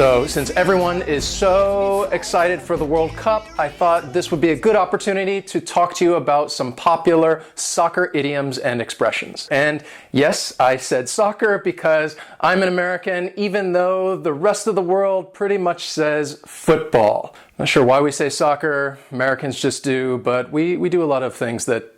So since everyone is so excited for the World Cup, I thought this would be a good opportunity to talk to you about some popular soccer idioms and expressions. And yes, I said soccer because I'm an American, even though the rest of the world pretty much says football. Not sure why we say soccer, Americans just do, but we do a lot of things that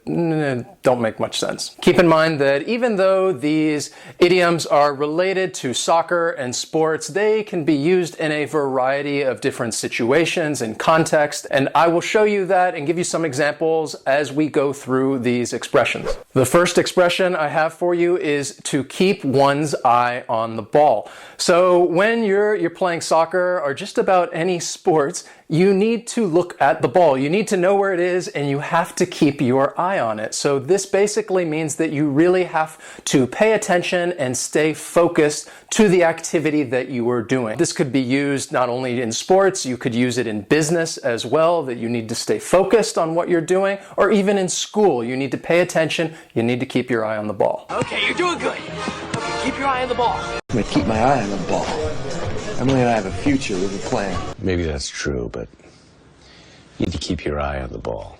don't make much sense. Keep in mind that even though these idioms are related to soccer and sports, they can be used in a variety of different situations and contexts, and I will show you that and give you some examples as we go through these expressions. The first expression I have for you is to keep one's eye on the ball. So when you're playing soccer or just about any sports, you need to look at the ball. You need to know where it is, and you have to keep your eye on it. So this basically means that you really have to pay attention and stay focused to the activity that you are doing. This could be used not only in sports, you could use it in business as well, that you need to stay focused on what you're doing, or even in school, you need to pay attention, you need to keep your eye on the ball. Okay, you're doing good. Okay, keep your eye on the ball. I'm gonna keep my eye on the ball. Emily and I have a future with a plan. Maybe that's true, but you need to keep your eye on the ball.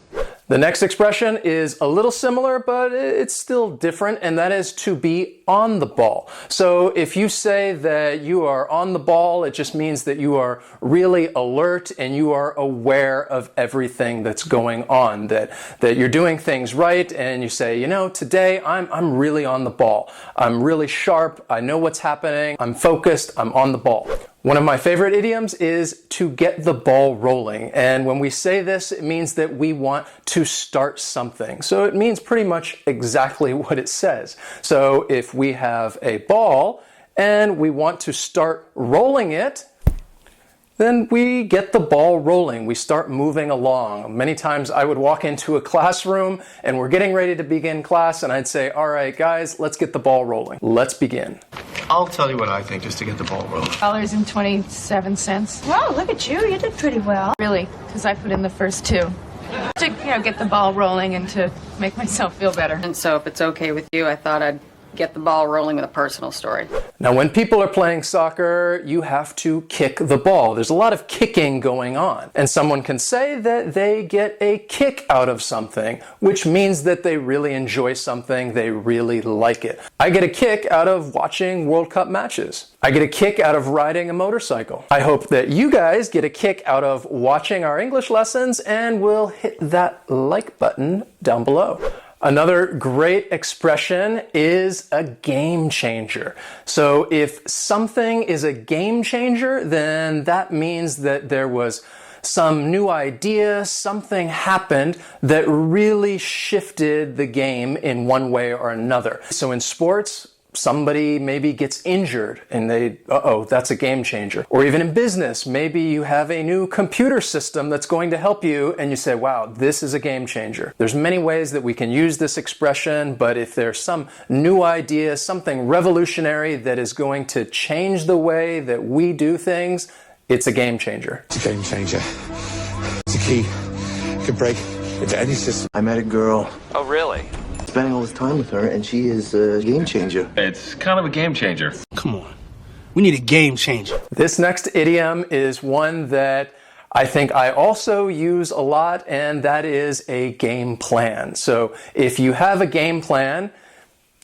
The next expression is a little similar, but it's still different, and that is to be on the ball. So if you say that you are on the ball, it just means that you are really alert and you are aware of everything that's going on, that you're doing things right, and you say, you know, today I'm really on the ball. I'm really sharp. I know what's happening. I'm focused. I'm on the ball. One of my favorite idioms is to get the ball rolling. And when we say this, it means that we want to start something. So it means pretty much exactly what it says. So if we have a ball and we want to start rolling it, then we get the ball rolling. We start moving along. Many times I would walk into a classroom and we're getting ready to begin class, and I'd say, all right, guys, let's get the ball rolling. Let's begin. I'll tell you what I think just to get the ball rolling. $2.27. Wow, look at you. You did pretty well. Really, because I put in the first two. To, get the ball rolling and to make myself feel better. And so if it's okay with you, I thought I'd get the ball rolling with a personal story. Now, when people are playing soccer, you have to kick the ball. There's a lot of kicking going on. And someone can say that they get a kick out of something, which means that they really enjoy something, they really like it. I get a kick out of watching World Cup matches. I get a kick out of riding a motorcycle. I hope that you guys get a kick out of watching our English lessons, and will hit that like button down below. Another great expression is a game changer. So if something is a game changer, then that means that there was some new idea, something happened that really shifted the game in one way or another. So in sports, somebody maybe gets injured and that's a game changer. Or even in business, maybe you have a new computer system that's going to help you and you say, wow, this is a game changer. There's many ways that we can use this expression, but if there's some new idea, something revolutionary that is going to change the way that we do things, it's a game changer. It's a game changer. It's a key. It could break into any system. I met a girl. Oh, really? Spending all this time with her, and she is a game changer. It's kind of a game changer. Come on. We need a game changer. This next idiom is one that I think I also use a lot, and that is a game plan. So if you have a game plan,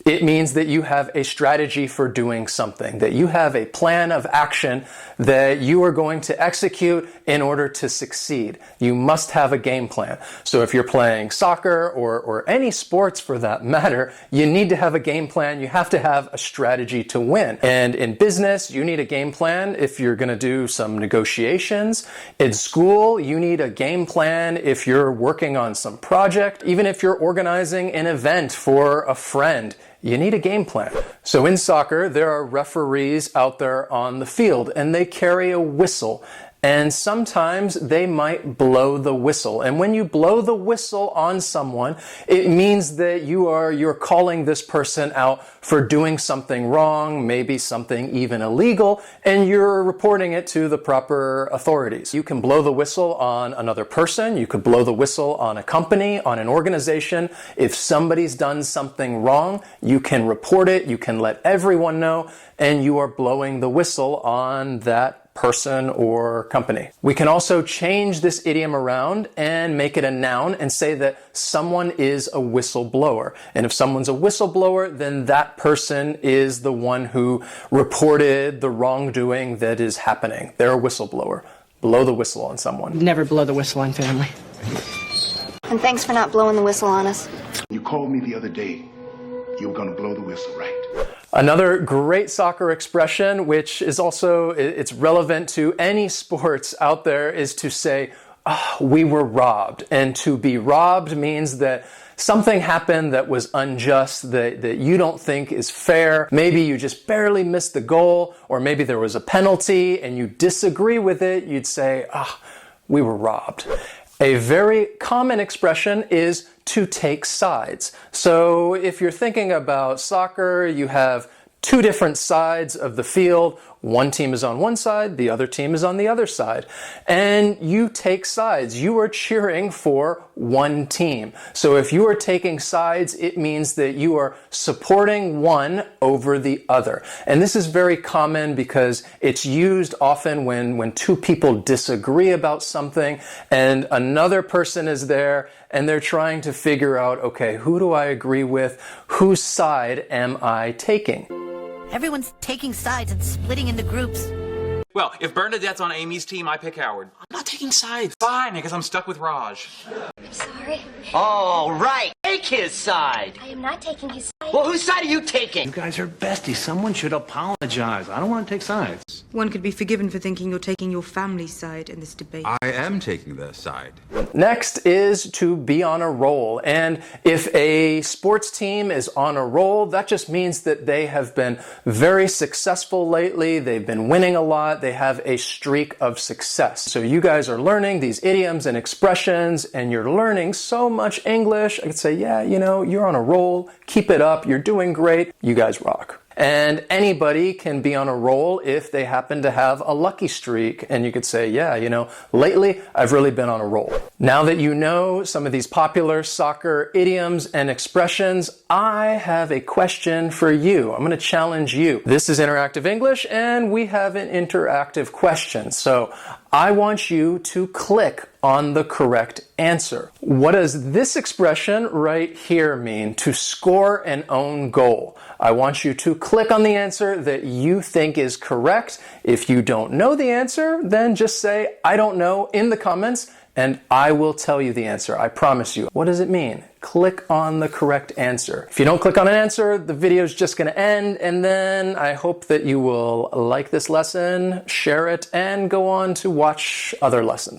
it means that you have a strategy for doing something, that you have a plan of action that you are going to execute in order to succeed. You must have a game plan. So if you're playing soccer or any sports for that matter, you need to have a game plan. You have to have a strategy to win. And in business, you need a game plan if you're going to do some negotiations. In school, you need a game plan if you're working on some project. Even if you're organizing an event for a friend, you need a game plan. So in soccer, there are referees out there on the field, and they carry a whistle. And sometimes they might blow the whistle. And when you blow the whistle on someone, it means that you're calling this person out for doing something wrong, maybe something even illegal, and you're reporting it to the proper authorities. You can blow the whistle on another person, you could blow the whistle on a company, on an organization. If somebody's done something wrong, you can report it, you can let everyone know, and you are blowing the whistle on that person or company. We can also change this idiom around and make it a noun and say that someone is a whistleblower. And if someone's a whistleblower, then that person is the one who reported the wrongdoing that is happening. They're a whistleblower. Blow the whistle on someone. Never blow the whistle on family. And thanks for not blowing the whistle on us. You called me the other day. You were going to blow the whistle, right? Another great soccer expression, which is also, it's relevant to any sports out there, is to say, oh, we were robbed. And to be robbed means that something happened that was unjust, that you don't think is fair. Maybe you just barely missed the goal, or maybe there was a penalty and you disagree with it. You'd say, ah, we were robbed. A very common expression is to take sides. So if you're thinking about soccer, you have two different sides of the field. One team is on one side, the other team is on the other side. And you take sides. You are cheering for one team. So if you are taking sides, it means that you are supporting one over the other. And this is very common because it's used often when two people disagree about something and another person is there and they're trying to figure out, okay, who do I agree with? Whose side am I taking? Everyone's taking sides and splitting into groups. Well, if Bernadette's on Amy's team, I pick Howard. I'm not taking sides. Fine, because I'm stuck with Raj. I'm sorry. All right, take his side. I am not taking his side. Well, whose side are you taking? You guys are besties. Someone should apologize. I don't want to take sides. One could be forgiven for thinking you're taking your family's side in this debate. I am taking their side. Next is to be on a roll. And if a sports team is on a roll, that just means that they have been very successful lately. They've been winning a lot. They have a streak of success. So you guys are learning these idioms and expressions and you're learning so much English. I could say, yeah, you know, you're on a roll. Keep it up. You're doing great. You guys rock. And anybody can be on a roll if they happen to have a lucky streak. And you could say, yeah, you know, lately I've really been on a roll. Now that you know some of these popular soccer idioms and expressions, I have a question for you. I'm going to challenge you. This is Interactive English and we have an interactive question. So I want you to click on the correct answer. What does this expression right here mean? To score an own goal. I want you to click on the answer that you think is correct. If you don't know the answer, then just say, I don't know in the comments, and I will tell you the answer. I promise you. What does it mean? Click on the correct answer. If you don't click on an answer, the video is just going to end, and then I hope that you will like this lesson, share it, and go on to watch other lessons.